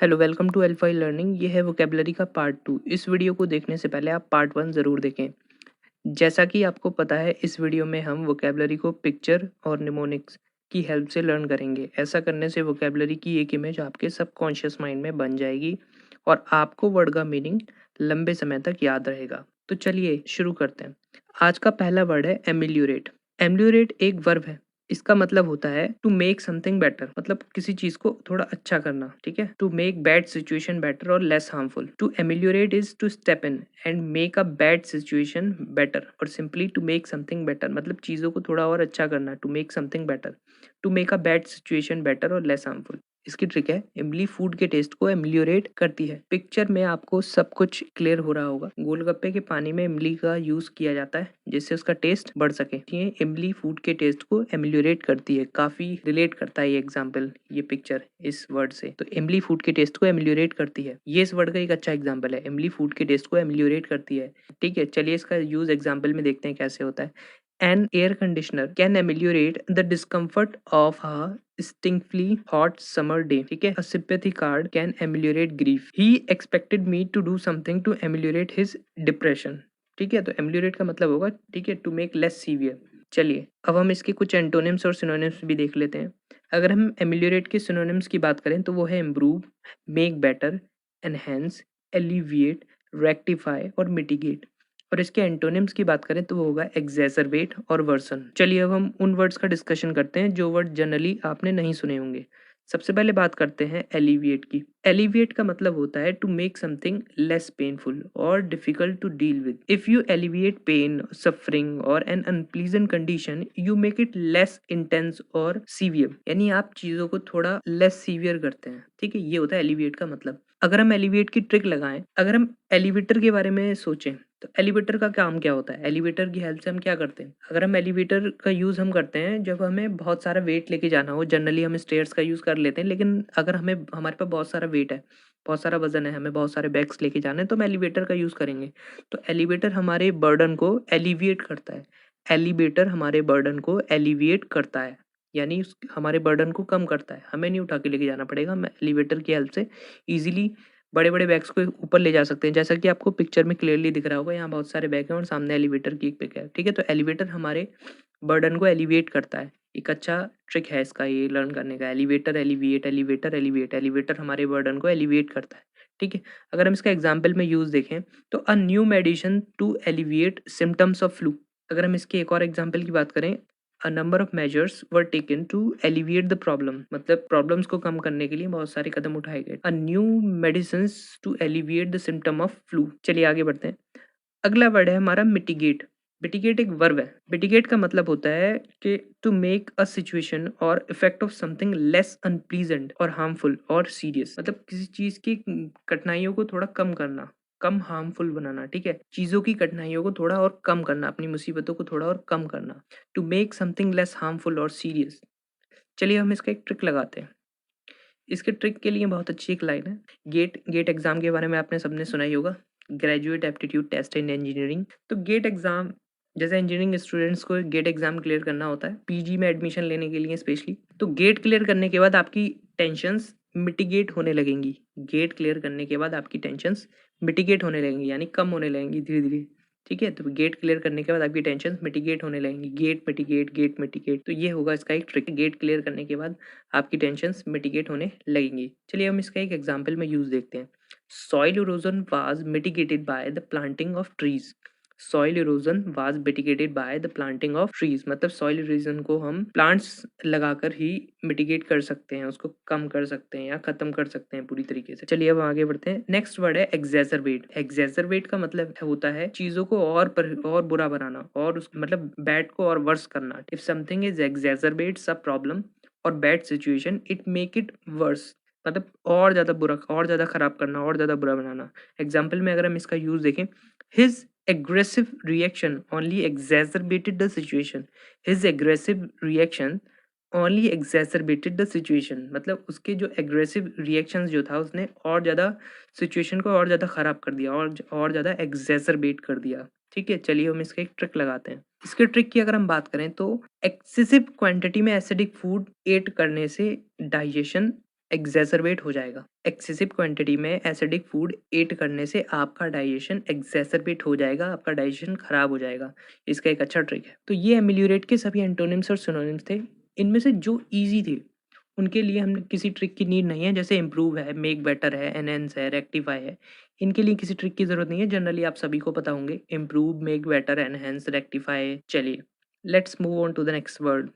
Hello, welcome to एल्फाई learning. ये है वोकेबलरी का पार्ट 2। इस वीडियो को देखने से पहले आप पार्ट 1 ज़रूर देखें। जैसा कि आपको पता है, इस वीडियो में हम वोकेबलरी को पिक्चर और निमोनिक्स की हेल्प से लर्न करेंगे। ऐसा करने से वोकेबलरी की एक इमेज आपके सबकॉन्शियस माइंड में बन जाएगी और आपको वर्ड का मीनिंग लंबे समय तक याद रहेगा। तो चलिए शुरू करते हैं। आज का पहला वर्ड है एमिल्यूरेट। एमिल्यूरेट एक वर्ब है। इसका मतलब होता है टू मेक समथिंग बेटर, मतलब किसी चीज को थोड़ा अच्छा करना। ठीक है, to make bad situation better और less harmful. To ameliorate is to step in and make a bad situation better, और simply to make something better मतलब चीजों को थोड़ा और अच्छा करना। To make something better, to make a bad situation better और लेस हार्मफुल। इसकी ट्रिक है, इमली फूड के टेस्ट को एमिलियोरेट करती है। पिक्चर में आपको सब कुछ क्लियर हो रहा होगा। गोलगप्पे के पानी में इमली का यूज किया जाता है जिससे उसका टेस्ट बढ़ सके। ये इमली फूड के टेस्ट को एमिलियोरेट करती है। काफी रिलेट करता है ये एग्जाम्पल, ये पिक्चर इस वर्ड से। तो इमली फूड के टेस्ट को एमिलियोरेट करती है, ये इस वर्ड का एक अच्छा एग्जाम्पल है। इमली फूड के टेस्ट को एमिलियोरेट करती है। ठीक है, चलिए इसका यूज एग्जाम्पल में देखते हैं कैसे होता है। An air conditioner can ameliorate the discomfort of a stingingly hot summer day. ठीक है, a sympathy card can ameliorate grief. He expected me to do something to ameliorate his depression. ठीक है, तो ameliorate का मतलब होगा, ठीक है, to make less severe. चलिए अब हम इसके कुछ एंटोनिम्स और सिनोनिम्स भी देख लेते हैं। अगर हम एमिलियोरेट के सिनोनिम्स की बात करें तो वो है improve, make better, enhance, alleviate, rectify और मिटिगेट। और इसके एंटोनिम्स की बात करें तो वो होगा एग्जैजरबेट और वर्सन। चलिए अब हम उन वर्ड्स का डिस्कशन करते हैं जो वर्ड जनरली आपने नहीं सुने होंगे। सबसे पहले बात करते हैं एलिविएट की। एलिविएट का मतलब होता है to make something less painful और difficult to deal with. If you alleviate pain, suffering और an unpleasant condition, you make it less intense और सीवियर। यानी आप चीजों को थोड़ा लेस सीवियर करते हैं। ठीक है, ये होता है एलिविएट का मतलब। अगर हम एलिविएट की ट्रिक लगाएं, अगर हम एलिवेटर के बारे में सोचें तो एलिवेटर का काम क्या होता है। एलिवेटर की हेल्प से हम क्या करते हैं, अगर हम एलिवेटर का यूज़ हम करते हैं जब हमें बहुत सारा वेट लेके जाना हो। जनरली हम स्टेयर्स का यूज़ कर लेते हैं, लेकिन अगर हमारे पास बहुत सारा वेट है, बहुत सारा वजन है, हमें बहुत सारे बैग्स लेके जाने हैं, तो हम एलिवेटर का यूज़ करेंगे। तो एलिवेटर हमारे बर्डन को एलिविएट करता है। एलिवेटर हमारे बर्डन को एलिविएट करता है, यानी हमारे बर्डन को कम करता है। हमें नहीं उठा के लेके जाना पड़ेगा, हम एलिवेटर की हेल्प से इजीली बड़े बड़े बैग्स को ऊपर ले जा सकते हैं। जैसा कि आपको पिक्चर में क्लियरली दिख रहा होगा, यहाँ बहुत सारे बैग हैं और सामने एलिवेटर की एक पिक है। ठीक है, तो एलिवेटर हमारे बर्डन को एलिवेट करता है। एक अच्छा ट्रिक है इसका ये लर्न करने का, elevator alleviate elevator elevate. Elevator हमारे बर्डन को एलिवेट करता है। ठीक है, अगर हम इसका एग्जाम्पल में यूज देखें तो a new medicine to alleviate symptoms of flu. अगर हम इसके एक और एग्जाम्पल की बात करें, a number of measures were taken to alleviate the problem, मतलब प्रॉब्लम्स को कम करने के लिए बहुत सारे कदम उठाए गए। A new medicine to alleviate the symptom of flu. चलिए आगे बढ़ते हैं। अगला वर्ड है हमारा मिटिगेट। मिटिगेट एक वर्ब है। मिटिगेट का मतलब होता है कि टू मेक अ सिचुएशन और effect of something less unpleasant और हार्मफुल और सीरियस, मतलब किसी चीज की कठिनाइयों को थोड़ा कम करना, कम हार्मफुल बनाना। ठीक है, चीजों की कठिनाइयों को थोड़ा और कम करना, अपनी मुसीबतों को थोड़ा और कम करना। To make something less harmful और सीरियस। चलिए हम इसका एक ट्रिक लगाते हैं। इसके ट्रिक के लिए बहुत अच्छी एक लाइन है। गेट गेट एग्जाम के बारे में आपने सबने सुना ही होगा, graduate aptitude test in engineering. तो गेट एग्जाम, जैसे इंजीनियरिंग स्टूडेंट्स को गेट एग्जाम क्लियर करना होता है पीजी में एडमिशन लेने के लिए स्पेशली। तो गेट क्लियर करने के बाद आपकी टेंशंस मिटिगेट होने लगेंगी। गेट क्लियर करने के बाद आपकी टेंशंस मिटिगेट होने लगेंगी, यानी कम होने लगेंगी धीरे धीरे। ठीक है, तो गेट क्लियर करने के बाद आपकी टेंशन मिटिगेट होने लगेंगी। गेट मिटिगेट, गेट मिटिगेट, तो ये होगा इसका एक ट्रिक। गेट क्लियर करने के बाद आपकी टेंशंस मिटिगेट होने लगेंगी। चलिए हम इसका एक एग्जांपल में यूज देखते हैं। Soil erosion was mitigated by the planting of trees. Soil erosion was mitigated by the planting of trees, मतलब सॉइल इरोजन को हम प्लांट्स लगाकर ही मिटिगेट कर सकते हैं, उसको कम कर सकते हैं या खत्म कर सकते हैं पूरी तरीके से। चलिए अब आगे बढ़ते हैं। नेक्स्ट वर्ड है एग्जैजरबेट। एग्जैजरबेट का मतलब होता है चीजों को और बुरा बनाना, और उस मतलब बैड को और वर्स करना। If something is exacerbates a problem और bad situation, it make it worse, मतलब और ज्यादा बुरा, और ज्यादा खराब करना, और ज्यादा बुरा बनाना। एग्जाम्पल में अगर हम इसका यूज देखें, his aggressive reaction only exacerbated the situation. His aggressive reaction only exacerbated the situation, मतलब उसके जो aggressive reactions जो था उसने और ज़्यादा situation को और ज़्यादा ख़राब कर दिया, और ज़्यादा exacerbate कर दिया। ठीक है, चलिए हम इसका एक ट्रिक लगाते हैं। इसके ट्रिक की अगर हम बात करें तो एक्सेसिव क्वांटिटी में एसिडिक फूड एट करने से डाइजेशन एग्जैसरबेट हो जाएगा। एक्सेसिव क्वांटिटी में एसिडिक फूड एट करने से आपका डाइजेशन एग्जैसरबेट हो जाएगा, आपका डाइजेशन खराब हो जाएगा। इसका एक अच्छा ट्रिक है। तो ये एमेलियोरेट के सभी एंटोनिम्स और सिनोनिम्स थे। इनमें से जो ईजी थे उनके लिए हम किसी ट्रिक की नीड नहीं है। जैसे इम्प्रूव है, मेक बेटर है, एनहेंस है, रेक्टिफाई है, इनके लिए किसी ट्रिक की जरूरत नहीं है। जनरली आप सभी को पता होंगे improve, make better, enhance, rectify. चलिए let's move on to the next word.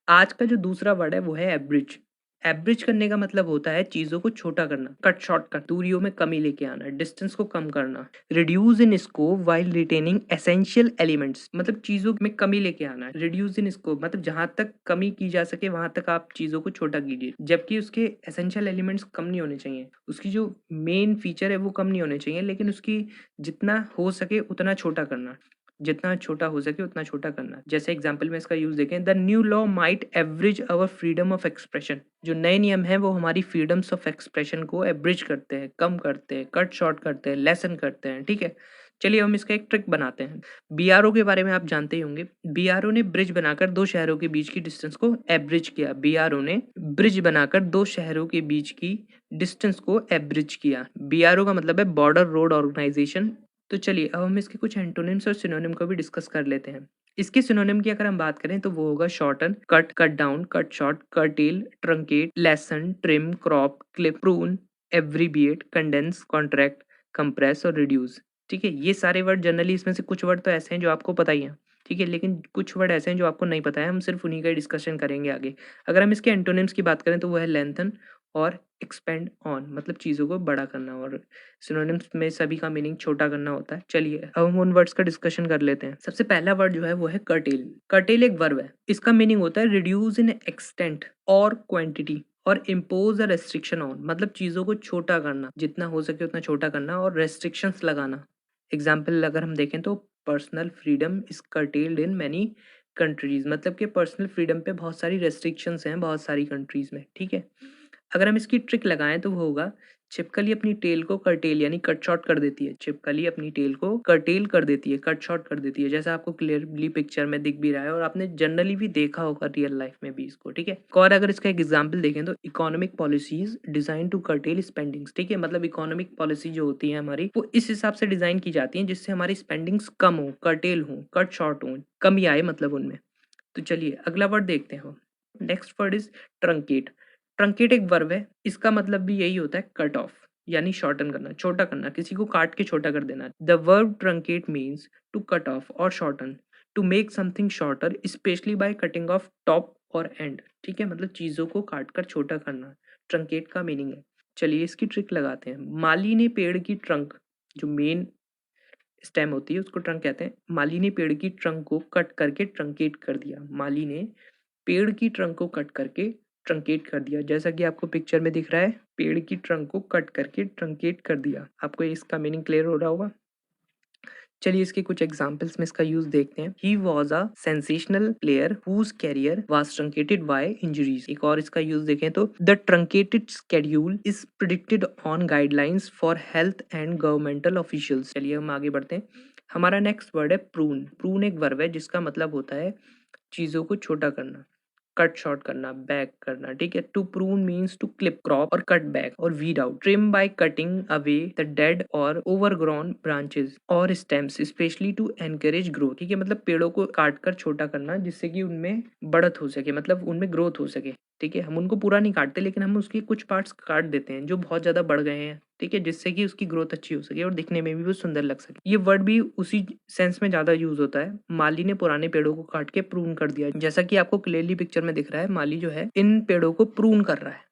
आज का जो दूसरा वर्ड है वो है एब्रिज। एब्रिज करने का मतलब होता है चीजों को छोटा करना, कट शॉर्ट कर, दूरियों में कमी लेके आना, डिस्टेंस को कम करना। Reduce in scope while retaining essential elements, मतलब चीजों में कमी लेके आना। रिड्यूस इन स्कोप मतलब जहां तक कमी की जा सके वहां तक आप चीजों को छोटा कीजिए, जबकि उसके एसेंशियल एलिमेंट्स कम नहीं होने चाहिए। उसकी जो मेन फीचर है वो कम नहीं होने चाहिए, लेकिन उसकी जितना हो सके उतना छोटा करना, जितना छोटा हो सके उतना छोटा करना। जैसे एग्जांपल में इसका यूज देखें, the new law might average our freedom of expression. जो नए नियम हैं वो हमारी फ्रीडम्स ऑफ एक्सप्रेशन को एवरेज करते हैं, कम करते हैं, कट शॉर्ट करते हैं, लेसन करते हैं। ठीक है, चलिए हम इसका एक ट्रिक बनाते हैं। बीआरओ के बारे में आप जानते ही होंगे। बीआरओ ने ब्रिज बनाकर दो शहरों के बीच की डिस्टेंस को एवरेज किया। बीआरओ ने ब्रिज बनाकर दो शहरों के बीच की डिस्टेंस को एवरेज किया। बीआरओ का मतलब है बॉर्डर रोड ऑर्गेनाइजेशन। तो चलिए अब हम इसके कुछ एंटोनिम्स और सिनोनिम को भी डिस्कस कर लेते हैं। इसके सिनोनिम की अगर हम बात करें तो वो होगा shorten, cut, cut down, cut short, cartel, truncate, lesson, trim, crop, clip, prune, abbreviate, condense, contract, compress और रिड्यूस। ठीक है, ये सारे वर्ड जनरली, इसमें से कुछ वर्ड तो ऐसे हैं जो आपको पता ही हैं, ठीक है, लेकिन कुछ वर्ड ऐसे हैं जो आपको नहीं पता है। हम सिर्फ उन्हीं का डिस्कशन करेंगे आगे। अगर हम इसके एंटोनिम्स की बात करें तो वो है लेंथन और एक्सपेंड ऑन, मतलब चीज़ों को बड़ा करना, और सिनोनिम्स में सभी का मीनिंग छोटा करना होता है। चलिए अब हम उन वर्ड्स का डिस्कशन कर लेते हैं। सबसे पहला वर्ड जो है वो है कर्टेल। कर्टेल एक वर्ब है। इसका मीनिंग होता है रिड्यूस इन एक्सटेंट और क्वांटिटी और इम्पोज अ रेस्ट्रिक्शन ऑन, मतलब चीज़ों को छोटा करना, जितना हो सके उतना छोटा करना और रेस्ट्रिक्शंस लगाना। एग्जाम्पल अगर हम देखें तो personal freedom is curtailed in many countries, मतलब कि पर्सनल फ्रीडम पे बहुत सारी रेस्ट्रिक्शंस हैं बहुत सारी कंट्रीज में। ठीक है, अगर हम इसकी ट्रिक लगाएं तो वो होगा छिपकली अपनी टेल को कर्टेल यानी कट शॉर्ट कर देती है। छिपकली अपनी टेल को कर्टेल कर देती है, कट शॉर्ट कर देती है, जैसा आपको क्लियरली पिक्चर में दिख भी रहा है और आपने जनरली भी देखा होगा रियल लाइफ में भी इसको। ठीक है, और अगर इसका एक एग्जांपल देखें तो economic policies design to curtail spendings. ठीक है, मतलब इकोनॉमिक पॉलिसी जो होती है हमारी वो इस हिसाब से डिजाइन की जाती है जिससे हमारी स्पेंडिंग्स कम हो, कर्टेल हो, कट शॉर्ट हो, कमी आए मतलब उनमें। तो चलिए अगला वर्ड देखते हैं हम। Next word is truncate. Truncate एक वर्ब है। इसका मतलब भी यही होता है कट ऑफ, यानी शॉर्टन करना, छोटा करना, किसी को काट के छोटा कर देना। The verb truncate means to cut off और shorten, to make something shorter specially by cutting off top और एंड। ठीक है, मतलब चीजों को काट कर छोटा करना ट्रंकेट का मीनिंग है। चलिए इसकी ट्रिक लगाते हैं। माली ने पेड़ की ट्रंक, जो मेन स्टेम होती है उसको ट्रंक कहते हैं, माली ने पेड़ की ट्रंक को कट करके ट्रंकेट कर दिया। माली ने पेड़ की ट्रंक को कट करके ट्रंकेट कर दिया, जैसा कि आपको पिक्चर में दिख रहा है, पेड़ की ट्रंक को कट करके ट्रंकेट कर दिया। आपको इसका मीनिंग क्लियर हो रहा होगा। चलिए इसके कुछ एग्जांपल्स में इसका यूज देखते हैं। He was a sensational player whose career was truncated by injuries. एक और इसका यूज देखें तो the truncated schedule is predicted on guidelines for health and governmental officials. चलिए हम आगे बढ़ते हैं। हमारा नेक्स्ट वर्ड है प्रून। प्रून एक वर्ब है जिसका मतलब होता है चीजों को छोटा करना, कट शॉर्ट करना, बैक करना। ठीक है, to prune means to clip, crop और कट बैक और weed out. Trim by cutting away the dead और ओवरग्रोन ब्रांचेस और stems especially to encourage growth. ठीक है, मतलब पेड़ों को काट कर छोटा करना जिससे कि उनमें बढ़त हो सके, मतलब उनमें ग्रोथ हो सके। ठीक है, हम उनको पूरा नहीं काटते लेकिन हम उसके कुछ पार्ट्स काट देते हैं जो बहुत ज्यादा बढ़ गए हैं। ठीक है, जिससे कि उसकी ग्रोथ अच्छी हो सके और दिखने में भी वो सुंदर लग सके। ये वर्ड भी उसी सेंस में ज्यादा यूज होता है। माली ने पुराने पेड़ों को काट के प्रून कर दिया, जैसा कि आपको क्लियरली पिक्चर में दिख रहा है, माली जो है इन पेड़ों को प्रून कर रहा है।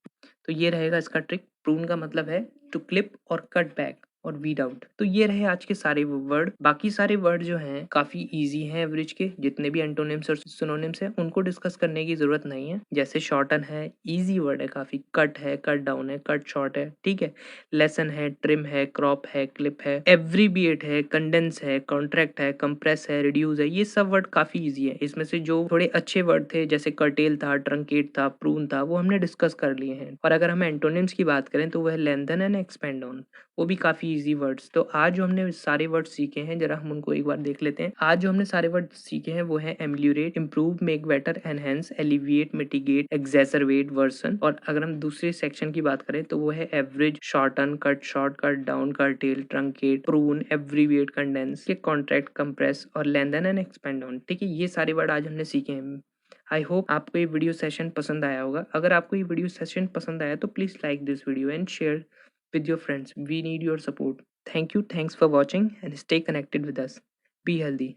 तो ये रहेगा इसका ट्रिक। प्रून का मतलब है टू क्लिप और कट बैक और वीड आउट। तो ये रहे आज के सारे वर्ड। बाकी सारे वर्ड जो हैं काफी इजी हैं एवरेज के। जितने भी एंटोनिम्स और सिनोनिम्स हैं उनको डिस्कस करने की जरूरत नहीं है। जैसे शॉर्टन है, इजी वर्ड है काफी, कट है, कट डाउन है, कट शॉर्ट है। ठीक है, लेसन है, ट्रिम है, क्रॉप है, क्लिप है, एब्रीविएट है, कंडेंस है, कॉन्ट्रैक्ट है, कंप्रेस है, रिड्यूस है। ये सब वर्ड काफी इजी है। इसमें से जो थोड़े अच्छे वर्ड थे जैसे कर्टेल था, ट्रंकेट था, प्रून था, वो हमने डिस्कस कर लिए हैं। और अगर हम एंटोनिम्स की बात करें तो वह लेंथन एंड एक्सपेंड ऑन, वो भी काफी इजी वर्ड्स। तो आज जो हमने सारे वर्ड्स सीखे हैं जरा हम उनको एक बार देख लेते हैं। आज जो हमने सारे वर्ड सीखे हैं वो है emulate, improve, make better, enhance, alleviate, mitigate, exacerbate, worsen. और अगर हम दूसरे सेक्शन की बात करें तो वो है average, shorten, cut short, cut down, cartel, truncate, prune, abbreviate, condense, contract, compress और लेंथन एंड एक्सपेंड ऑन। ठीक है, ये सारे वर्ड आज हमने सीखे हैं। आई होप आपको ये वीडियो सेशन पसंद आया होगा। अगर आपको ये वीडियो सेशन पसंद आया तो please like this video and share with your friends. We need your support. Thank you. Thanks for watching and stay connected with us. Be healthy.